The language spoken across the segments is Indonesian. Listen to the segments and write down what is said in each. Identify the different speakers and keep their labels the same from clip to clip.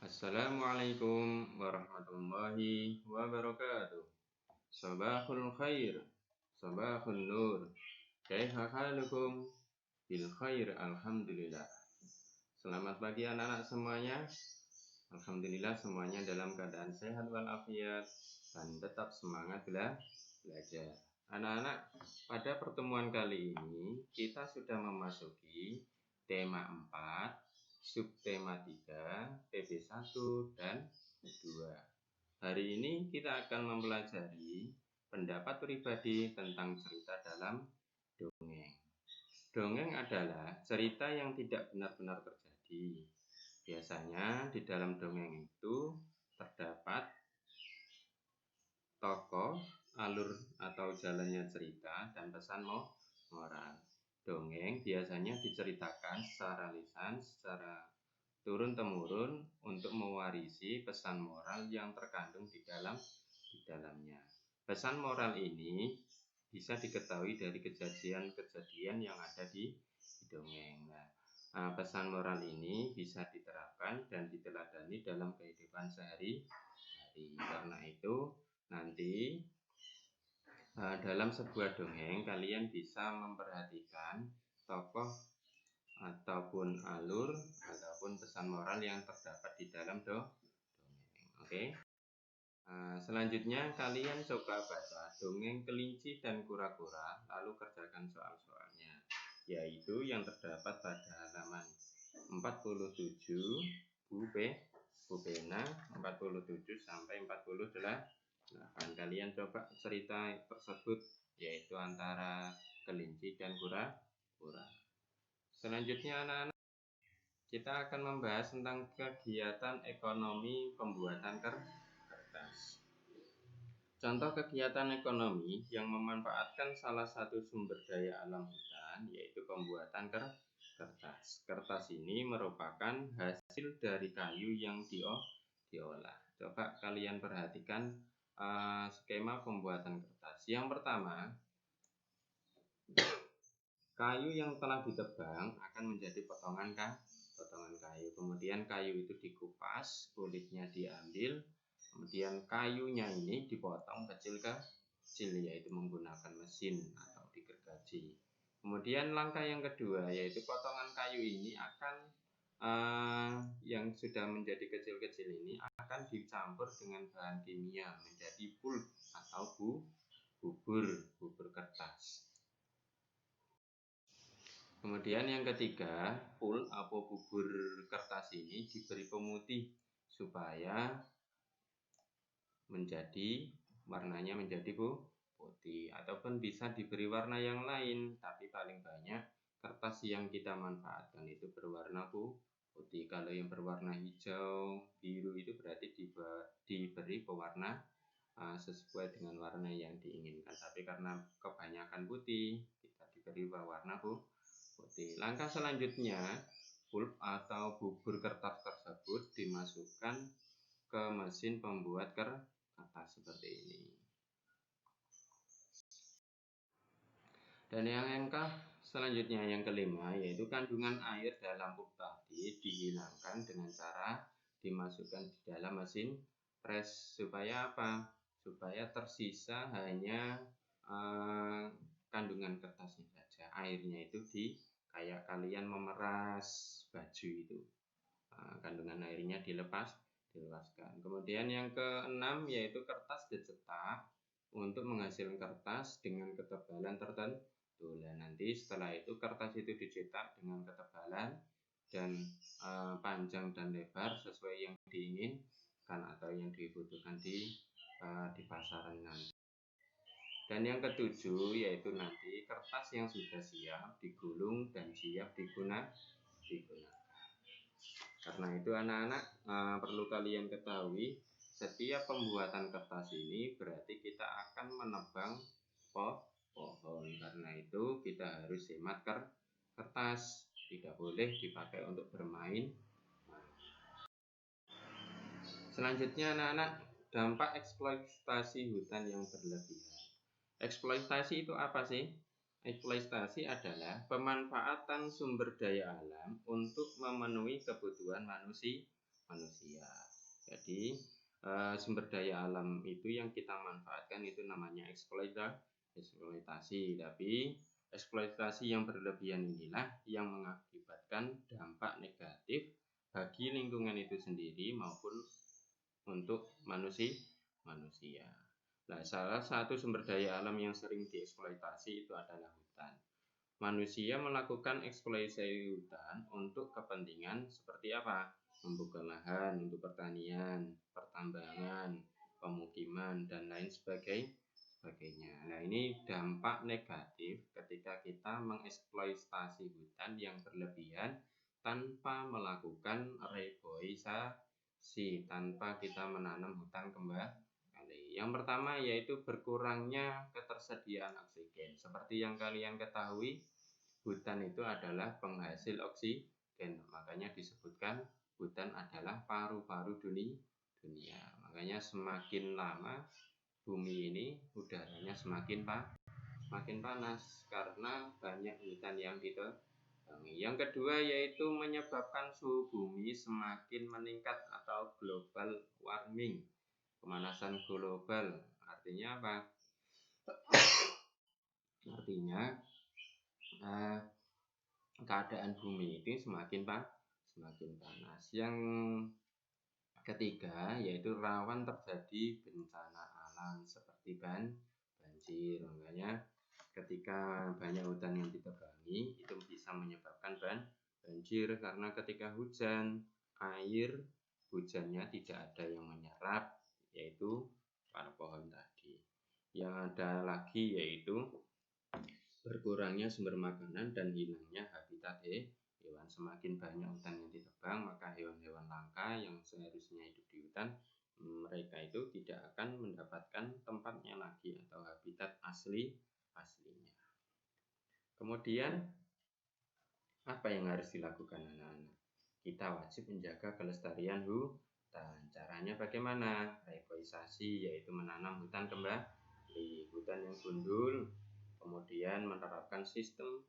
Speaker 1: Assalamualaikum warahmatullahi wabarakatuh. Sabahul khair, sabahul nur. Kaifa halukum? Bil khair, alhamdulillah. Selamat pagi anak-anak semuanya. Alhamdulillah semuanya dalam keadaan sehat walafiat dan tetap semangat belajar. Anak-anak, pada pertemuan kali ini kita sudah memasuki tema 4, subtema 3, PP1 dan 2. Hari ini kita akan mempelajari pendapat pribadi tentang cerita dalam dongeng. Dongeng adalah cerita yang tidak benar-benar terjadi. Biasanya di dalam dongeng itu terdapat tokoh, alur atau jalannya cerita, dan pesan moral. Dongeng biasanya diceritakan secara lisan, secara turun-temurun untuk mewarisi pesan moral yang terkandung di dalamnya. Pesan moral ini bisa diketahui dari kejadian-kejadian yang ada di dongeng. Pesan moral ini bisa diterapkan dan diteladani dalam kehidupan sehari-hari. Karena itu, nanti dalam sebuah dongeng kalian bisa memperhatikan tokoh ataupun alur ataupun pesan moral yang terdapat di dalam dongeng. Oke. Selanjutnya kalian coba baca dongeng kelinci dan kura-kura, lalu kerjakan soal-soalnya, yaitu yang terdapat pada halaman 47 Bu Bena 47 sampai 48. Kalian coba cerita tersebut, yaitu antara kelinci dan kura-kura. Selanjutnya anak-anak, kita akan membahas tentang kegiatan ekonomi pembuatan kertas. Contoh kegiatan ekonomi yang memanfaatkan salah satu sumber daya alam hutan, yaitu pembuatan kertas. Kertas ini merupakan hasil dari kayu yang diolah. Coba kalian perhatikan skema pembuatan kertas. Yang pertama, kayu yang telah ditebang akan menjadi potongan kayu. Kemudian kayu itu dikupas, kulitnya diambil, kemudian kayunya ini dipotong kecil-kecil, yaitu menggunakan mesin atau digergaji. Kemudian langkah yang kedua, yaitu potongan kayu ini akan yang sudah menjadi kecil-kecil ini akan dicampur dengan bahan kimia menjadi pulp atau bubur kertas. Kemudian yang ketiga, pulp atau bubur kertas ini diberi pemutih supaya warnanya menjadi putih, ataupun bisa diberi warna yang lain, tapi paling banyak kertas yang kita manfaatkan itu berwarna putih. Kalau yang berwarna hijau, biru itu berarti diberi pewarna sesuai dengan warna yang diinginkan. Tapi karena kebanyakan putih, kita diberi warna putih. Langkah selanjutnya, pulp atau bubur kertas tersebut dimasukkan ke mesin pembuat kertas seperti ini. Dan yang selanjutnya yang kelima, yaitu kandungan air dalam pulp tadi dihilangkan dengan cara dimasukkan di dalam mesin press. Supaya apa? Supaya tersisa hanya kandungan kertasnya saja. Airnya itu kayak kalian memeras baju itu, kandungan airnya dilepaskan. Kemudian yang keenam, yaitu kertas dicetak untuk menghasilkan kertas dengan ketebalan tertentu. Nanti setelah itu kertas itu dicetak dengan ketebalan dan panjang dan lebar sesuai yang diinginkan atau yang dibutuhkan di pasaran nanti. Dan yang ketujuh, yaitu nanti kertas yang sudah siap digulung dan siap digunakan. Karena itu anak-anak, perlu kalian ketahui, setiap pembuatan kertas ini berarti kita akan menebang pohon. Karena itu kita harus hemat kertas, tidak boleh dipakai untuk bermain. Selanjutnya anak-anak, dampak eksploitasi hutan yang berlebihan. Eksploitasi itu apa sih? Eksploitasi adalah pemanfaatan sumber daya alam untuk memenuhi kebutuhan manusia. manusia. Jadi sumber daya alam itu yang kita manfaatkan itu namanya eksploitasi. Tapi eksploitasi yang berlebihan inilah yang mengakibatkan dampak negatif bagi lingkungan itu sendiri maupun untuk manusia. Nah, salah satu sumber daya alam yang sering dieksploitasi itu adalah hutan. Manusia melakukan eksploitasi hutan untuk kepentingan seperti apa? Membuka lahan untuk pertanian, pertambangan, pemukiman, dan lain sebagainya. Nah, ini dampak negatif ketika kita mengeksploitasi hutan yang berlebihan tanpa melakukan reboisasi, tanpa kita menanam hutan kembali. Yang pertama yaitu berkurangnya ketersediaan oksigen. Seperti yang kalian ketahui, hutan itu adalah penghasil oksigen. Makanya disebutkan hutan adalah paru-paru dunia. Makanya semakin lama bumi ini udaranya semakin panas karena banyak hutan yang ditebangi. Yang kedua yaitu menyebabkan suhu bumi semakin meningkat atau global warming, pemanasan global. Artinya apa? Artinya keadaan bumi itu semakin panas. Yang ketiga yaitu rawan terjadi bencana alam seperti banjir. Makanya ketika banyak hutan yang ditebangi itu bisa menyebabkan banjir karena ketika hujan, air hujannya tidak ada yang menyerap, yaitu para pohon tadi. Yang ada lagi yaitu berkurangnya sumber makanan dan hilangnya habitat hewan. Semakin banyak hutan yang ditebang, maka hewan-hewan langka yang seharusnya hidup di hutan, mereka itu tidak akan mendapatkan tempatnya lagi atau habitat aslinya. Kemudian apa yang harus dilakukan anak-anak? Kita wajib menjaga kelestarian hutan. Caranya bagaimana? Reboisasi, yaitu menanam hutan kembali, hutan yang gundul. Kemudian menerapkan sistem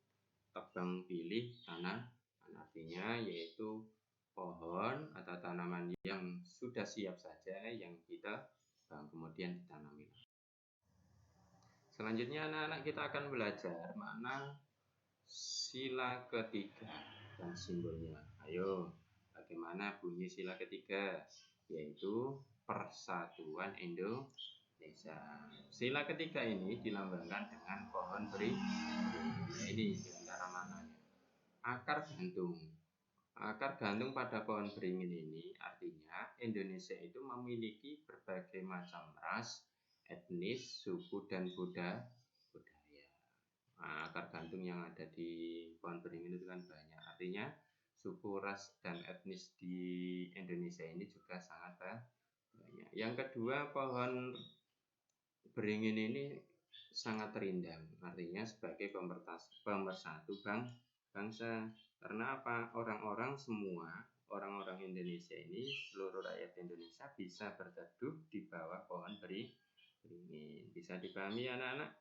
Speaker 1: tebang pilih tanah, artinya yaitu pohon atau tanaman yang sudah siap saja yang kita kemudian ditanami. Selanjutnya anak-anak kita akan belajar makna sila ketiga dan simbolnya. Ayo, bagaimana bunyi sila ketiga? Yaitu Persatuan Indonesia. Sila ketiga ini dilambangkan dengan pohon beringin. Ini di antara maknanya. Akar gantung. Akar gantung pada pohon beringin ini artinya Indonesia itu memiliki berbagai macam ras, etnis, suku, dan budaya. Nah, akar gantung yang ada di pohon beringin itu kan banyak. Artinya suku, ras, dan etnis di Indonesia ini juga sangat banyak. Yang kedua, pohon beringin ini sangat rindang, artinya sebagai pemersatu bangsa. Karena apa? Orang-orang Indonesia ini, seluruh rakyat Indonesia bisa berteduh di bawah pohon beringin. Bisa dipahami anak-anak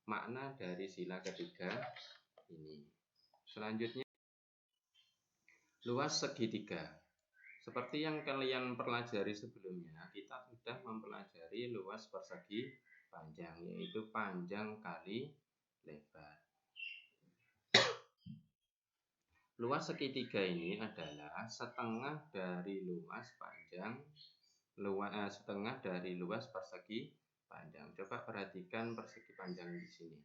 Speaker 1: makna dari sila ketiga ini. Selanjutnya, luas segitiga. Seperti yang kalian pelajari sebelumnya, kita sudah mempelajari luas persegi panjang, yaitu panjang kali lebar. Luas segitiga ini adalah setengah dari luas persegi panjang. Coba perhatikan persegi panjang di sini.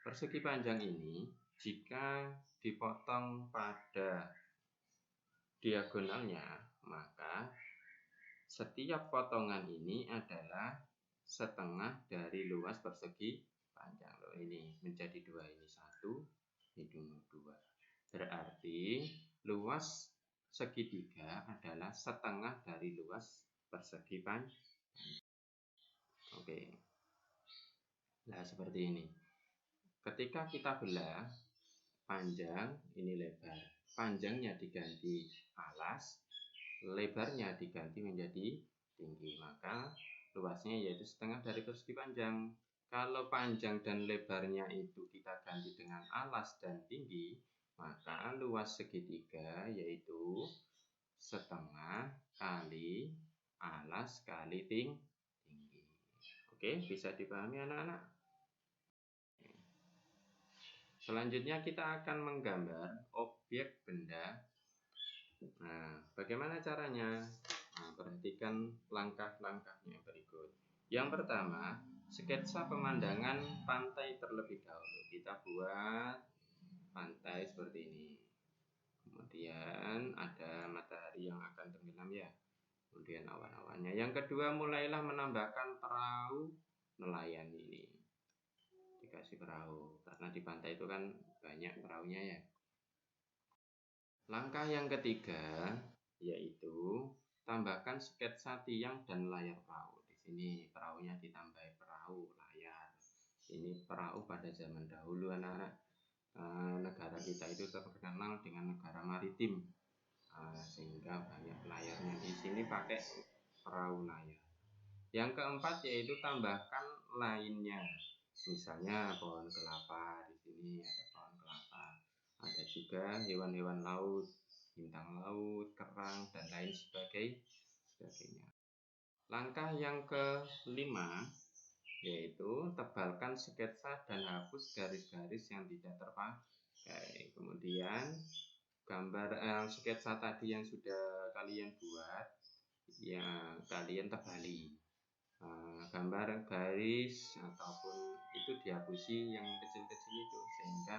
Speaker 1: Persegi panjang ini jika dipotong pada diagonalnya, maka setiap potongan ini adalah setengah dari luas persegi panjang. Loh, ini menjadi 2, ini 1, ini 2. Berarti luas segitiga adalah setengah dari luas persegi panjang. Oke. Nah, seperti ini. Ketika kita belah panjang, ini lebar. Panjangnya diganti alas, lebarnya diganti menjadi tinggi, maka luasnya yaitu setengah dari persegi panjang. Kalau panjang dan lebarnya itu kita ganti dengan alas dan tinggi, maka luas segitiga yaitu setengah kali alas kali tinggi. Oke, bisa dipahami anak-anak? Selanjutnya kita akan menggambar objek benda. Nah, bagaimana caranya? Nah, perhatikan langkah-langkahnya berikut. Yang pertama, sketsa pemandangan pantai terlebih dahulu. Kita buat pantai seperti ini. Kemudian ada matahari yang akan tenggelam ya. Kemudian awan-awannya. Yang kedua, mulailah menambahkan perahu nelayan ini. Dikasih perahu, karena di pantai itu kan banyak perahunya ya. Langkah yang ketiga yaitu tambahkan sketsa tiang dan layar perahu. Di sini perahunya ditambah perahu layar. Ini perahu pada zaman dahulu anak-anak. Negara kita itu terkenal dengan negara maritim, sehingga banyak layarnya. Di sini pakai perahu layar. Yang keempat yaitu tambahkan lainnya. Misalnya pohon kelapa, di sini ada pohon kelapa. Ada juga hewan-hewan laut, bintang laut, kerang, dan lain sebagainya. Langkah yang kelima yaitu tebalkan sketsa dan hapus garis-garis yang tidak terpakai. Kemudian gambar sketsa tadi yang sudah kalian buat, ya kalian tebali. Gambar garis ataupun itu dihapusi yang kecil-kecil itu sehingga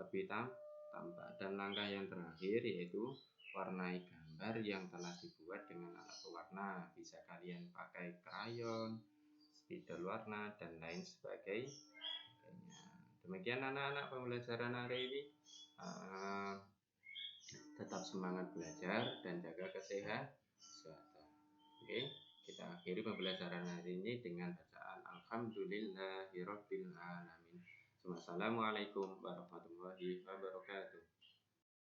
Speaker 1: lebih tampak. Dan langkah yang terakhir yaitu warnai gambar yang telah dibuat dengan alat pewarna. Bisa kalian pakai krayon, spidol warna, dan lain sebagainya. Demikian anak-anak pembelajaran hari ini. Tetap semangat belajar dan jaga kesehatan. Oke, kita akhiri pembelajaran hari ini dengan bacaan Alhamdulillahirabbil alamin. Wassalamualaikum warahmatullahi wabarakatuh.